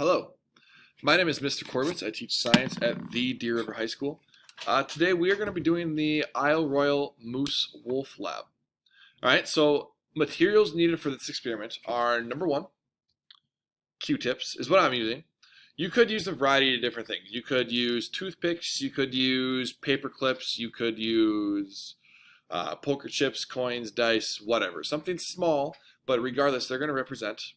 Hello, my name is Mr. Corbett. I teach science at the Deer River High School. Today we are going to be doing the Isle Royale Moose Wolf Lab. Alright, so materials needed for this experiment are number one, Q-tips is what I'm using. You could use a variety of different things. You could use toothpicks, you could use paper clips, you could use poker chips, coins, dice, whatever. Something small, but regardless, they're going to represent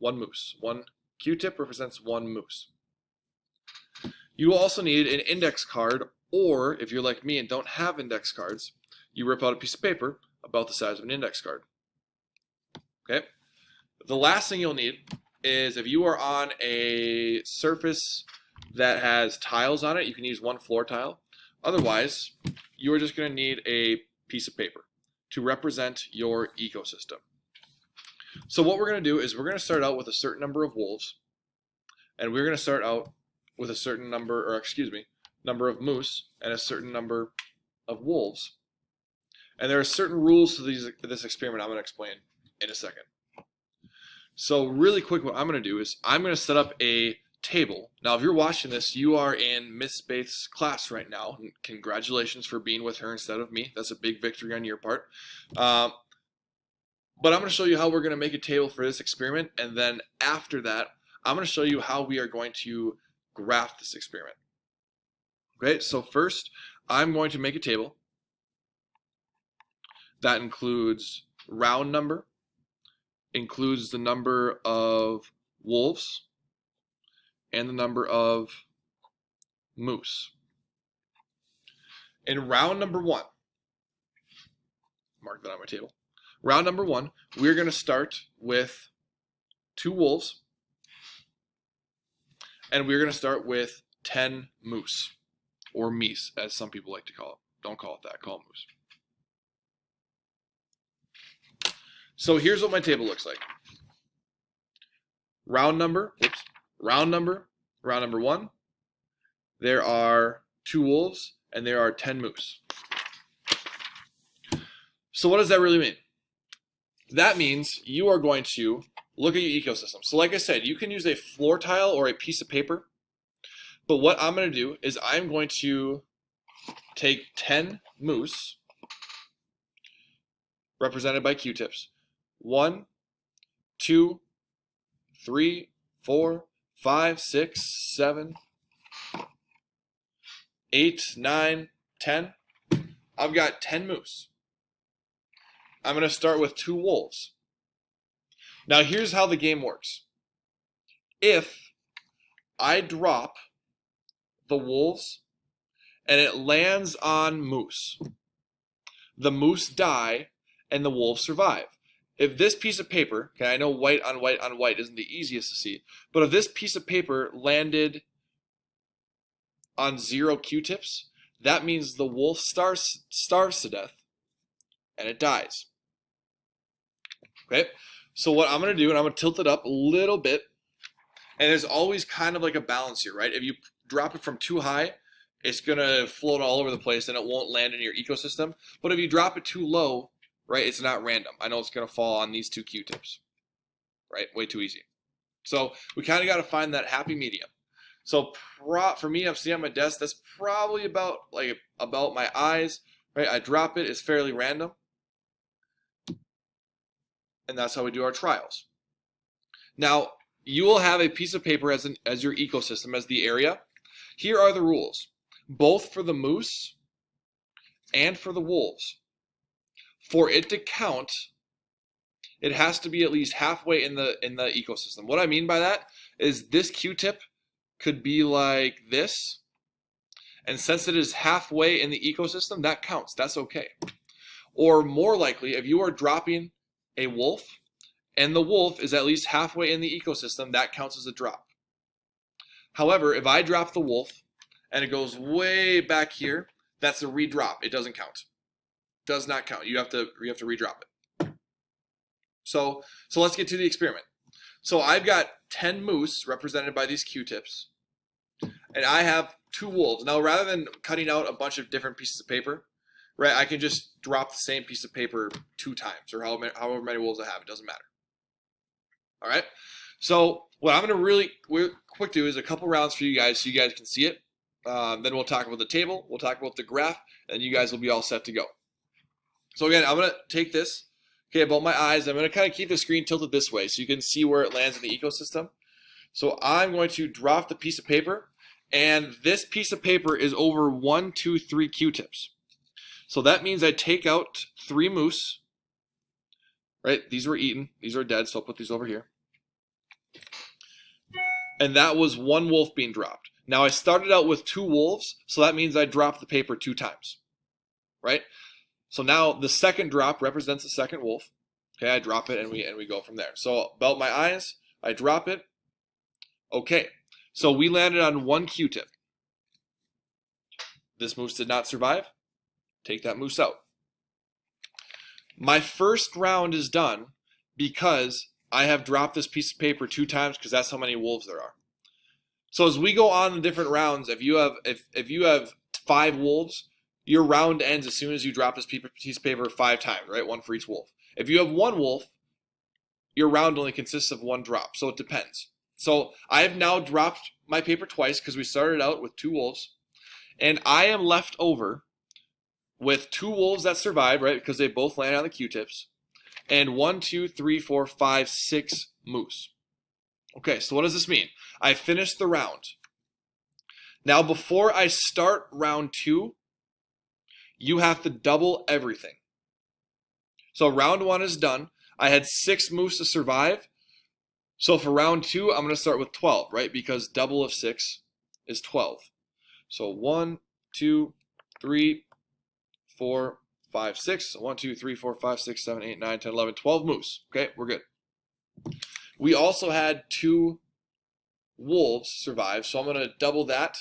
one moose. One Q-tip represents one moose. You will also need an index card, or if you're like me and don't have index cards, you rip out a piece of paper about the size of an index card. Okay? The last thing you'll need is if you are on a surface that has tiles on it, you can use one floor tile. Otherwise, you are just going to need a piece of paper to represent your ecosystem. So what we're going to do is we're going to start out with a certain number of wolves, and we're going to start out with a certain number, number of moose and a certain number of wolves. And there are certain rules to this experiment I'm going to explain in a second. So really quick, what I'm going to do is I'm going to set up a table. Now, if you're watching this, you are in Miss Spaith's class right now. Congratulations for being with her instead of me. That's a big victory on your part. But I'm going to show you how we're going to make a table for this experiment, and then after that, I'm going to show you how we are going to graph this experiment. Okay, so first, I'm going to make a table that includes round number, includes the number of wolves, and the number of moose. In round number one, mark that on my table. Round number one, we're going to start with 2 wolves, and we're going to start with 10 moose, or meese, as some people like to call it. Don't call it that, call it moose. So here's what my table looks like. Round number one, there are 2 wolves, and there are 10 moose. So what does that really mean? That means you are going to look at your ecosystem. So like I said, you can use a floor tile or a piece of paper. But what I'm going to do is I'm going to take 10 moose, represented by Q-tips. 1, 2, 3, 4, 5, 6, 7, 8, 9, 10. I've got 10 moose. I'm going to start with 2 wolves. Now here's how the game works. If I drop the wolves and it lands on moose, the moose die and the wolves survive. If this piece of paper, okay, I know white on white on white isn't the easiest to see, but if this piece of paper landed on 0 Q-tips, that means the wolf starves to death and it dies. Okay, so what I'm going to do, and I'm going to tilt it up a little bit, and there's always kind of like a balance here, right? If you drop it from too high, it's going to float all over the place and it won't land in your ecosystem. But if you drop it too low, right, it's not random. I know it's going to fall on these 2 Q-tips, right? Way too easy. So we kind of got to find that happy medium. So for me, I'm sitting on my desk. That's probably about my eyes, right? I drop it. It's fairly random. And that's how we do our trials. Now, you will have a piece of paper as your ecosystem, as the area. Here are the rules, both for the moose and for the wolves. For it to count, it has to be at least halfway in the ecosystem. What I mean by that is this Q-tip could be like this, and since it is halfway in the ecosystem, that counts. That's okay. Or more likely, if you are dropping a wolf and the wolf is at least halfway in the ecosystem, that counts as a drop. However, if I drop the wolf and it goes way back here, that's a redrop. It doesn't count. Does not count. You have to redrop it. So let's get to the experiment. So I've got 10 moose represented by these Q-tips, and I have 2 wolves. Now, rather than cutting out a bunch of different pieces of paper, right, I can just drop the same piece of paper 2 times, or however many wolves I have. It doesn't matter. All right. So what I'm going to really quick do is a couple rounds for you guys so you guys can see it. Then we'll talk about the table, we'll talk about the graph, and you guys will be all set to go. So again, I'm going to take this, okay, about my eyes. I'm going to kind of keep the screen tilted this way so you can see where it lands in the ecosystem. So I'm going to drop the piece of paper, and this piece of paper is over 1, 2, 3 Q-tips. So that means I take out 3 moose, right? These were eaten, these are dead, so I'll put these over here. And that was 1 wolf being dropped. Now I started out with 2 wolves, so that means I dropped the paper 2 times, right? So now the second drop represents the second wolf. Okay, I drop it and we go from there. So about my eyes, I drop it. Okay, so we landed on 1 Q-tip. This moose did not survive. Take that moose out. My first round is done because I have dropped this piece of paper 2 times because that's how many wolves there are. So as we go on in different rounds, if you have 5 wolves, your round ends as soon as you drop this piece of paper 5 times, right? 1 for each wolf. If you have 1 wolf, your round only consists of 1 drop, so it depends. So I have now dropped my paper twice because we started out with 2 wolves, and I am left over with 2 wolves that survived, right? Because they both landed on the Q-tips, and 1, 2, 3, 4, 5, 6 moose. Okay, so what does this mean? I finished the round. Now before I start round 2, you have to double everything. So round 1 is done. I had 6 moose to survive. So for round 2, I'm going to start with 12, right? Because double of 6 is 12. So 1, 2, 3, 4, 5, 6. 1, 2, 3, 4, 5, 6, 7, 8, 9, 10, 11, 12 moose. Okay, we're good. We also had 2 wolves survive, so I'm going to double that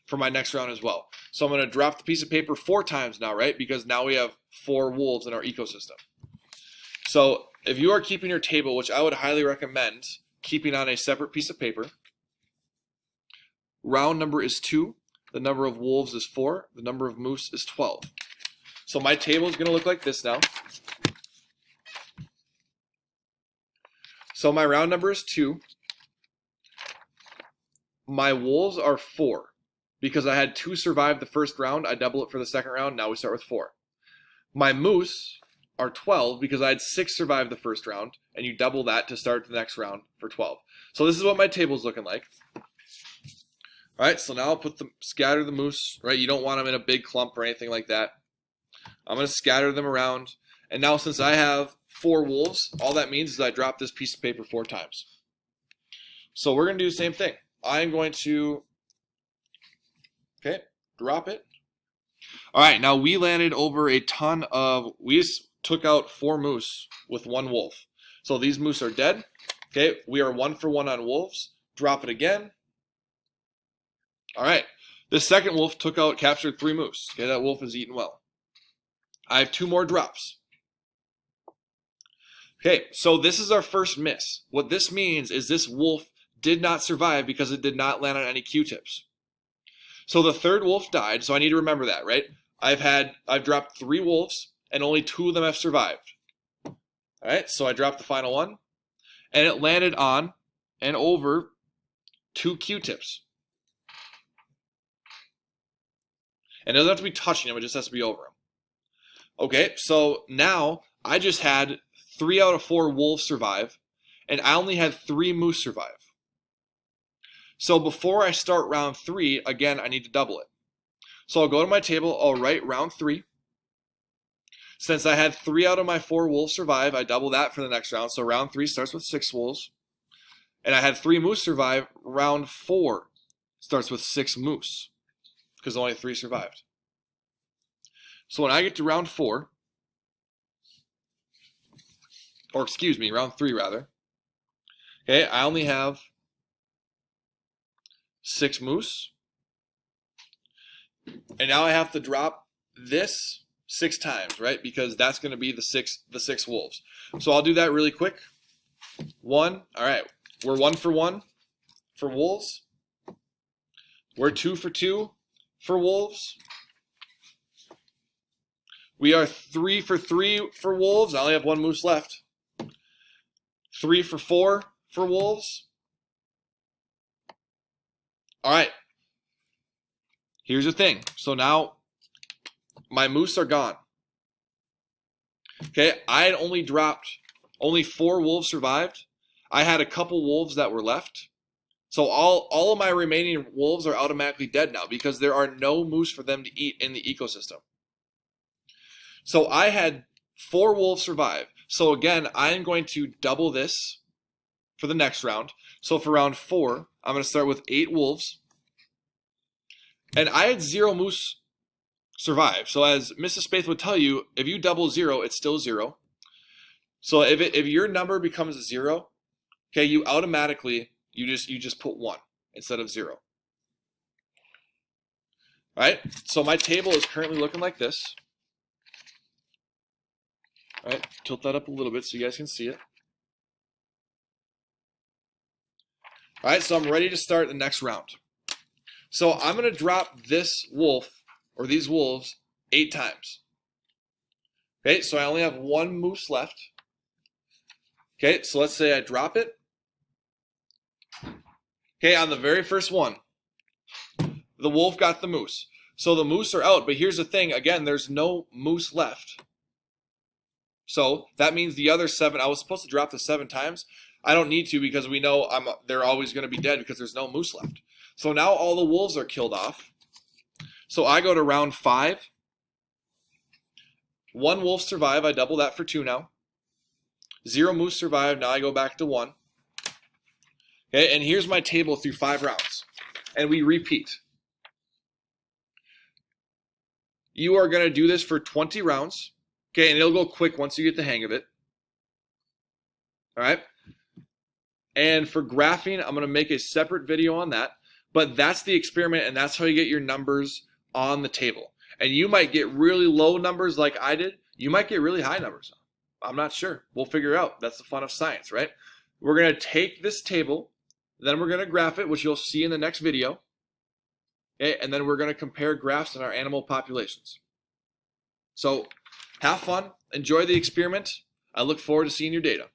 for my next round as well. So I'm going to drop the piece of paper 4 times now, right? Because now we have 4 wolves in our ecosystem. So if you are keeping your table, which I would highly recommend keeping on a separate piece of paper, round number is 2, the number of wolves is 4, the number of moose is 12. So my table is going to look like this now. So my round number is 2. My wolves are 4. Because I had 2 survive the first round, I double it for the second round, now we start with 4. My moose are 12 because I had 6 survive the first round, and you double that to start the next round for 12. So this is what my table is looking like. Alright, so now I'll scatter the moose, right? You don't want them in a big clump or anything like that. I'm going to scatter them around, and now since I have 4 wolves, all that means is I drop this piece of paper 4 times. So we're going to do the same thing. I'm going to drop it. All right, now we landed over a ton of, we just took out 4 moose with 1 wolf. So these moose are dead. Okay, we are 1 for 1 on wolves. Drop it again. All right, this second wolf captured 3 moose. Okay, that wolf is eaten well. I have 2 more drops. Okay, so this is our first miss. What this means is this wolf did not survive because it did not land on any Q-tips. So the third wolf died, so I need to remember that, right? I've dropped 3 wolves, and only 2 of them have survived. All right, so I dropped the final one, and it landed on and over 2 Q-tips. And it doesn't have to be touching them, it just has to be over them. Okay, so now I just had 3 out of 4 wolves survive, and I only had 3 moose survive. So before I start round 3, again, I need to double it. So I'll go to my table, I'll write round 3. Since I had 3 out of my 4 wolves survive, I double that for the next round. So round 3 starts with 6 wolves. And I had 3 moose survive. Round 4 starts with 6 moose, because only 3 survived. So when I get to round 4, or excuse me, round 3 rather, okay, I only have 6 moose. And now I have to drop this 6 times, right? Because that's going to be the six wolves. So I'll do that really quick. 1, all right, we're 1 for 1 for wolves. We're 2 for 2 for wolves. We are 3 for 3 for wolves. I only have 1 moose left. 3 for 4 for wolves. All right. Here's the thing. So now my moose are gone. Okay, I had only dropped, only 4 wolves survived. I had a couple wolves that were left. So all of my remaining wolves are automatically dead now because there are no moose for them to eat in the ecosystem. So I had 4 wolves survive. So again, I'm going to double this for the next round. So for round 4, I'm going to start with 8 wolves. And I had 0 moose survive. So as Mrs. Spaeth would tell you, if you double 0, it's still 0. So if your number becomes 0, okay, you automatically you just put 1 instead of 0. All right? So my table is currently looking like this. All right, tilt that up a little bit so you guys can see it. All right, so I'm ready to start the next round. So I'm going to drop this wolf, or these wolves, 8 times. Okay, so I only have 1 moose left. Okay, so let's say I drop it. Okay, on the very first one, the wolf got the moose. So the moose are out, but here's the thing. Again, there's no moose left. So that means the other 7, I was supposed to drop the 7 times. I don't need to because we know they're always going to be dead because there's no moose left. So now all the wolves are killed off. So I go to round 5. 1 wolf survive. I double that for 2 now. 0 moose survive. Now I go back to 1. Okay, and here's my table through 5 rounds. And we repeat. You are going to do this for 20 rounds. Okay, and it'll go quick once you get the hang of it. All right. And for graphing, I'm going to make a separate video on that. But that's the experiment, and that's how you get your numbers on the table. And you might get really low numbers like I did. You might get really high numbers. I'm not sure. We'll figure out. That's the fun of science, right? We're going to take this table, then we're going to graph it, which you'll see in the next video. Okay, and then we're going to compare graphs in our animal populations. So have fun. Enjoy the experiment. I look forward to seeing your data.